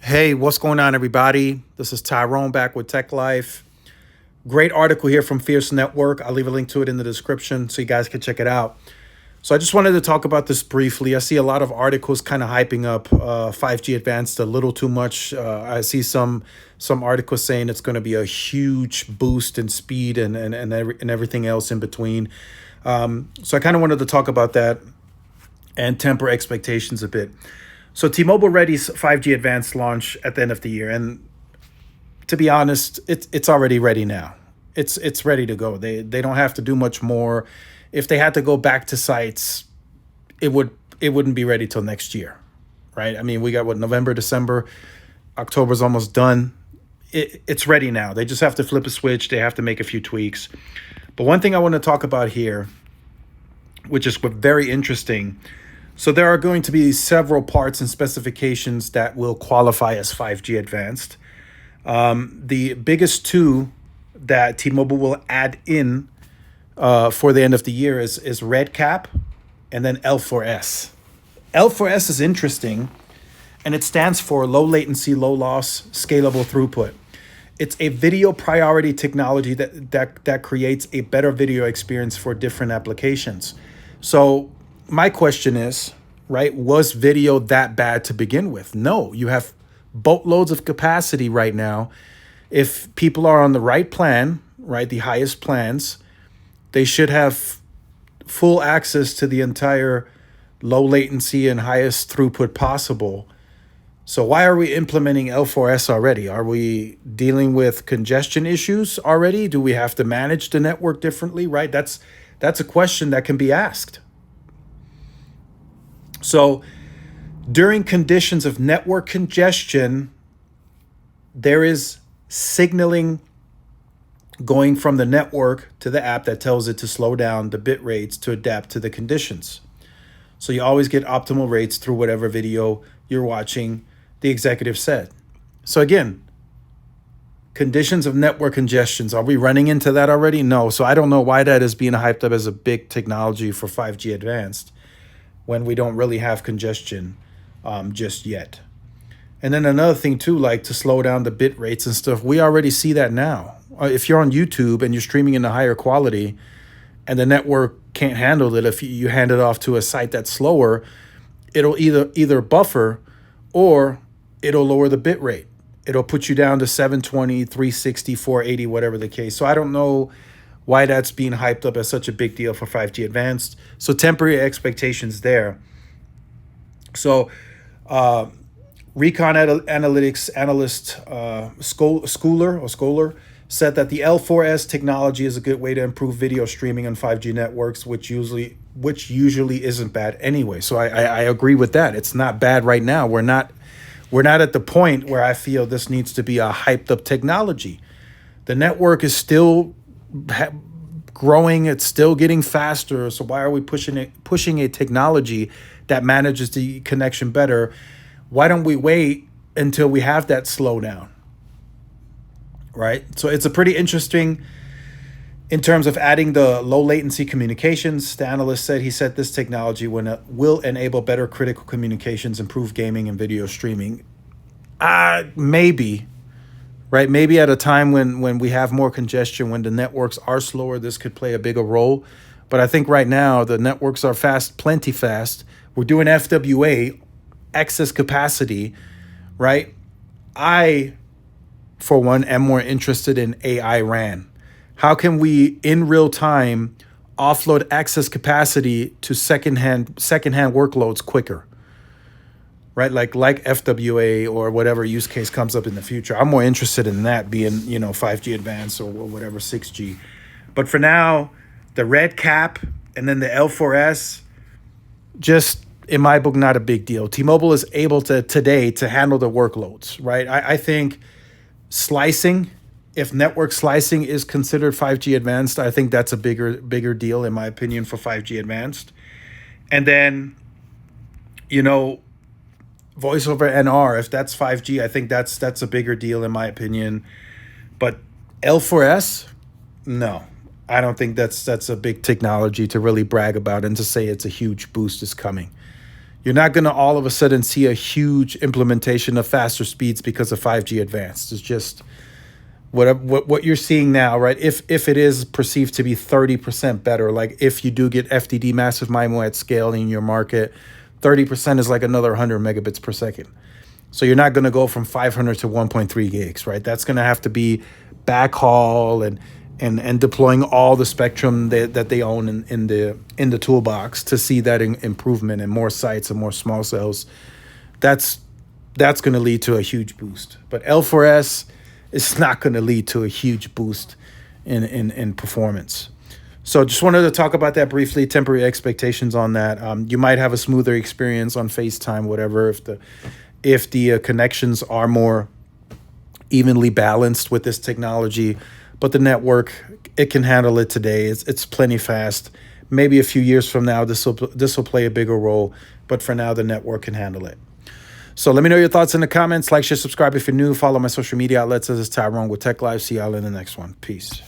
Hey, what's going on, everybody? This is Tyrone back with Tech Life. Great article here from Fierce Network. I'll leave a link to it in the description so you guys can check it out. So I just wanted to talk about this briefly. I see a lot of articles kind of hyping up 5G Advanced a little too much. I see some articles saying it's going to be a huge boost in speed and everything else in between. So I kind of wanted to talk about that and temper expectations a bit. So T-Mobile readies 5G Advanced launch at the end of the year, and to be honest, it's already ready now. It's ready to go. They don't have to do much more. If they had to go back to sites, it wouldn't be ready till next year, right? I mean, we got November, December, October's almost done. It's ready now. They just have to flip a switch. They have to make a few tweaks. But one thing I want to talk about here, which is very interesting. So there are going to be several parts and specifications that will qualify as 5G Advanced. The biggest two that T-Mobile will add in for the end of the year is RedCap and then L4S. L4S is interesting, and it stands for low latency, low loss, scalable throughput. It's a video priority technology that creates a better video experience for different applications. So my question is, right, was video that bad to begin with? No, you have boatloads of capacity right now. If people are on the right plan, right, the highest plans, they should have full access to the entire low latency and highest throughput possible. So why are we implementing L4S already? Are we dealing with congestion issues already? Do we have to manage the network differently, right? That's a question that can be asked. So during conditions of network congestion, there is signaling going from the network to the app that tells it to slow down the bit rates to adapt to the conditions. So you always get optimal rates through whatever video you're watching, the executive said. So again, conditions of network congestions, are we running into that already? No. So I don't know why that is being hyped up as a big technology for 5G Advanced when we don't really have congestion just yet. And then another thing too, like to slow down the bit rates and stuff, we already see that now. If you're on YouTube and you're streaming in a higher quality and the network can't handle it, if you hand it off to a site that's slower, it'll either buffer or it'll lower the bit rate. It'll put you down to 720, 360, 480, whatever the case. So I don't know why that's being hyped up as such a big deal for 5G Advanced. So temporary expectations there. So Recon Analytics analyst Schooler said that the L4S technology is a good way to improve video streaming on 5G networks, which usually isn't bad anyway. So I agree with that. It's not bad right now. We're not at the point where I feel this needs to be a hyped up technology. The network is still growing, it's still getting faster. So why are we pushing a technology that manages the connection better? Why don't we wait until we have that slowdown? Right? So it's a pretty interesting in terms of adding the low latency communications. The analyst said this technology will enable better critical communications, improve gaming and video streaming. Maybe. Right, maybe at a time when we have more congestion, when the networks are slower, this could play a bigger role. But I think right now the networks are plenty fast. We're doing FWA, excess capacity, right? I, for one, am more interested in AI RAN. How can we, in real time, offload excess capacity to secondhand workloads quicker? Right, like FWA or whatever use case comes up in the future. I'm more interested in that being, 5G Advanced or whatever, 6G. But for now, the RedCap and then the L4S, just in my book, not a big deal. T-Mobile is able today to handle the workloads, right? I think slicing, if network slicing is considered 5G Advanced, I think that's a bigger deal, in my opinion, for 5G Advanced. And then, voice over NR, if that's 5G, I think that's a bigger deal in my opinion. But L4S, no. I don't think that's a big technology to really brag about and to say it's a huge boost is coming. You're not going to all of a sudden see a huge implementation of faster speeds because of 5G advanced. It's just what you're seeing now, right? If it is perceived to be 30% better, like if you do get FDD, massive MIMO at scale in your market, 30% is like another 100 megabits per second. So you're not going to go from 500 to 1.3 gigs, right? That's going to have to be backhaul and deploying all the spectrum that they own in the toolbox to see that improvement and more sites and more small cells. That's going to lead to a huge boost. But L4S is not going to lead to a huge boost in performance. So just wanted to talk about that briefly, temporary expectations on that. You might have a smoother experience on FaceTime, whatever, if the connections are more evenly balanced with this technology. But the network, it can handle it today. It's plenty fast. Maybe a few years from now, this will play a bigger role. But for now, the network can handle it. So let me know your thoughts in the comments. Like, share, subscribe if you're new. Follow my social media outlets. This is Tyrone with Tech Life. See y'all in the next one. Peace.